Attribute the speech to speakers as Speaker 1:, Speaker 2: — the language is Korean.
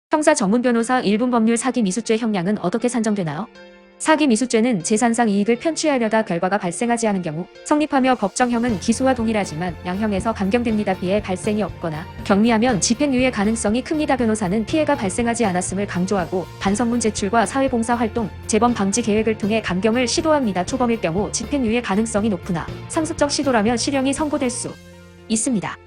Speaker 1: 형사 전문 변호사 1분 법률 사기 미수죄 형량은 어떻게 산정되나요? 사기 미수죄는 재산상 이익을 편취하려다 결과가 발생하지 않은 경우 성립하며 법정형은 기소와 동일하지만 양형에서 감경됩니다. 피해 발생이 없거나 경미하면 집행유예 가능성이 큽니다. 변호사는 피해가 발생하지 않았음을 강조하고 반성문 제출과 사회봉사 활동, 재범 방지 계획을 통해 감경을 시도합니다. 초범일 경우 집행유예 가능성이 높으나 상습적 시도라면 실형이 선고될 수 있습니다.